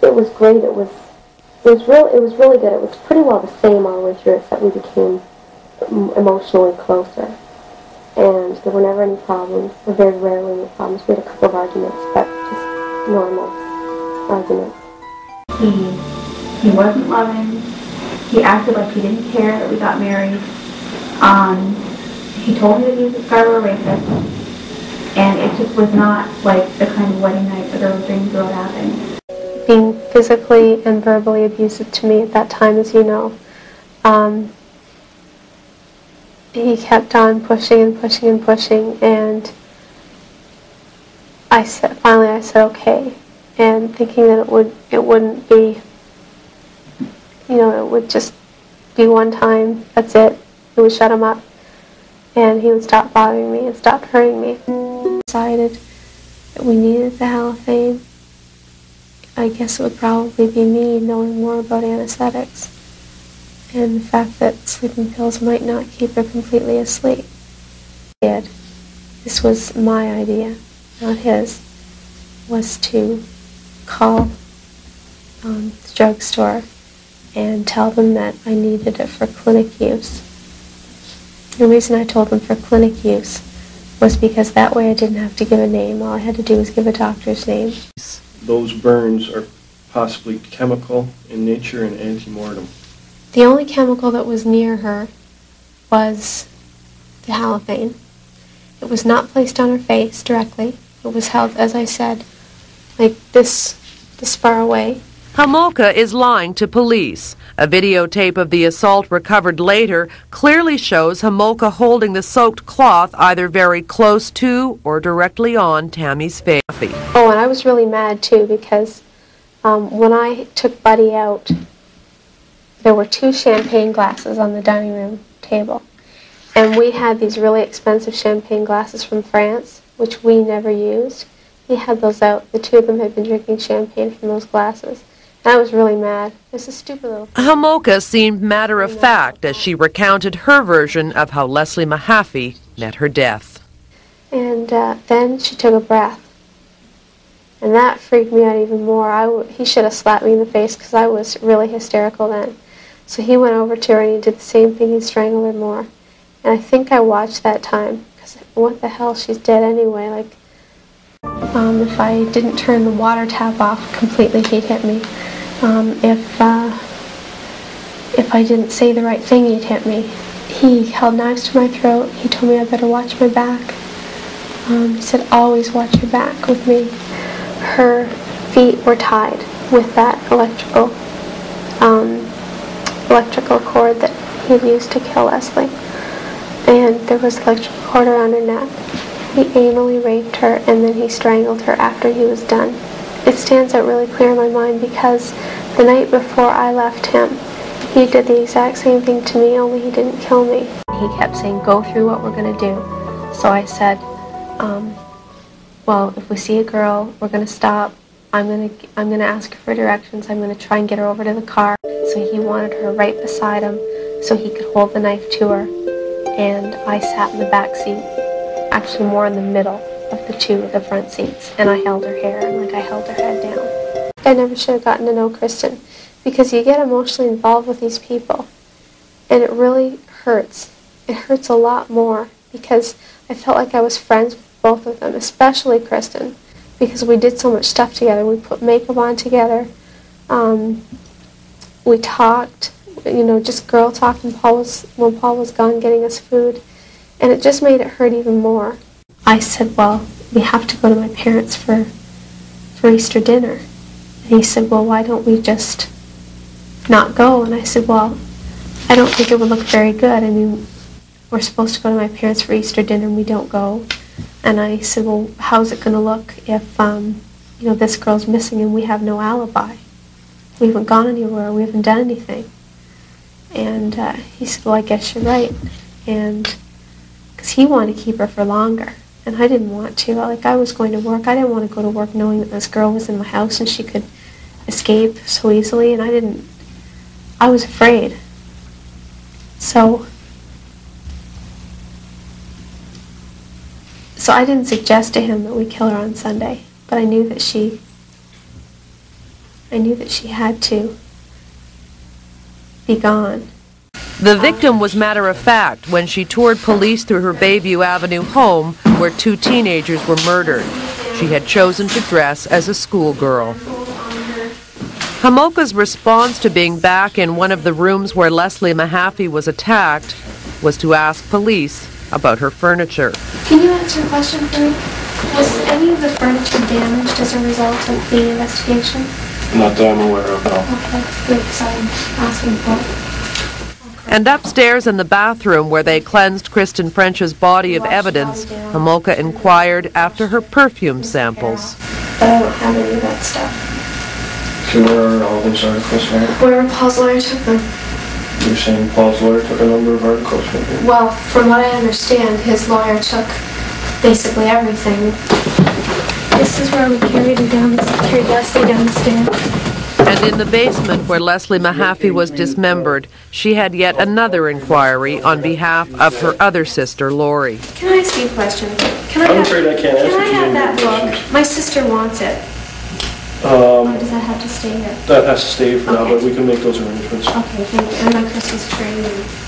it was great. It was really good. It was pretty well the same all the way through, except we became emotionally closer. And there were never any problems, or very rarely any problems. We had a couple of arguments, but just normal arguments. He wasn't loving. He acted like he didn't care that we got married. He told me that he was a Scarborough rapist, and it just was not like the kind of wedding night that girls dreams about having. Being physically and verbally abusive to me at that time, as you know. He kept on pushing and pushing and pushing, and finally I said okay, and thinking that it wouldn't be, it would just be one time, that's it. It would shut him up, and he would stop bothering me and stop hurting me. Decided that we needed the Hall of Fame. I guess it would probably be me knowing more about anesthetics and the fact that sleeping pills might not keep her completely asleep. This was my idea, not his, was to call the drugstore and tell them that I needed it for clinic use. The reason I told them for clinic use was because that way I didn't have to give a name. All I had to do was give a doctor's name. Those burns are possibly chemical in nature and antemortem. The only chemical that was near her was the halothane. It was not placed on her face directly. It was held, as I said, like this far away. Homolka is lying to police. A videotape of the assault recovered later clearly shows Homolka holding the soaked cloth either very close to or directly on Tammy's face. Oh, and I was really mad too because when I took Buddy out, there were 2 champagne glasses on the dining room table. And we had these really expensive champagne glasses from France, which we never used. He had those out. The 2 of them had been drinking champagne from those glasses. And I was really mad. It's a stupid little thing. Homolka seemed matter-of-fact as she recounted her version of how Leslie Mahaffey met her death. And then she took a breath. And that freaked me out even more. He should have slapped me in the face because I was really hysterical then. So he went over to her and he did the same thing. He strangled her more. And I think I watched that time because what the hell, she's dead anyway. Like, if I didn't turn the water tap off completely, he'd hit me. If I didn't say the right thing, he'd hit me. He held knives to my throat. He told me I better watch my back. He said, always watch your back with me. Her feet were tied with that electrical cord that he'd used to kill Leslie. And there was electrical cord around her neck. He anally raped her and then he strangled her after he was done. It stands out really clear in my mind because the night before I left him, he did the exact same thing to me, only he didn't kill me. He kept saying, go through what we're going to do. So I said, well, if we see a girl, we're going to stop. I'm going to ask her for directions. I'm going to try and get her over to the car. So he wanted her right beside him so he could hold the knife to her. And I sat in the back seat, actually more in the middle of the 2 of the front seats. And I held her hair and I held her head down. I never should have gotten to know Kristen because you get emotionally involved with these people. And it really hurts. It hurts a lot more because I felt like I was friends with both of them, especially Kristen, because we did so much stuff together. We put makeup on together. We talked, just girl talk when Paul was gone getting us food. And it just made it hurt even more. I said, well, we have to go to my parents for Easter dinner. And he said, well, why don't we just not go? And I said, well, I don't think it would look very good. I mean, we're supposed to go to my parents for Easter dinner and we don't go. And I said, well, how's it going to look if, this girl's missing and we have no alibi? We haven't gone anywhere. We haven't done anything. And he said, well, I guess you're right. And because he wanted to keep her for longer. And I didn't want to. I was going to work. I didn't want to go to work knowing that this girl was in my house and she could escape so easily. And I was afraid. So I didn't suggest to him that we kill her on Sunday. But I knew that she I knew that she had to be gone. The victim was matter-of-fact when she toured police through her Bayview Avenue home where 2 teenagers were murdered. She had chosen to dress as a schoolgirl. Homolka's response to being back in one of the rooms where Leslie Mahaffey was attacked was to ask police about her furniture. Can you answer a question for me? Was any of the furniture damaged as a result of the investigation? Not that I'm aware of, no. Okay, good, because I'm asking for. And upstairs in the bathroom where they cleansed Kristen French's body of evidence, Homolka inquired after her perfume samples. But I don't have any of that stuff. So where are all those articles now? Where Paul's lawyer took them. You're saying Paul's lawyer took a number of articles from you? Well, from what I understand, his lawyer took basically everything. This is where we carried Leslie down the stairs. And in the basement where Leslie Mahaffey was dismembered, she had yet another inquiry on behalf of her other sister, Lori. Can I ask you a question? I'm afraid I can't answer. Can I have that book? My sister wants it. Or does that have to stay here? That has to stay for now, Okay. but we can make those arrangements. Okay, thank you. And my Christmas tree.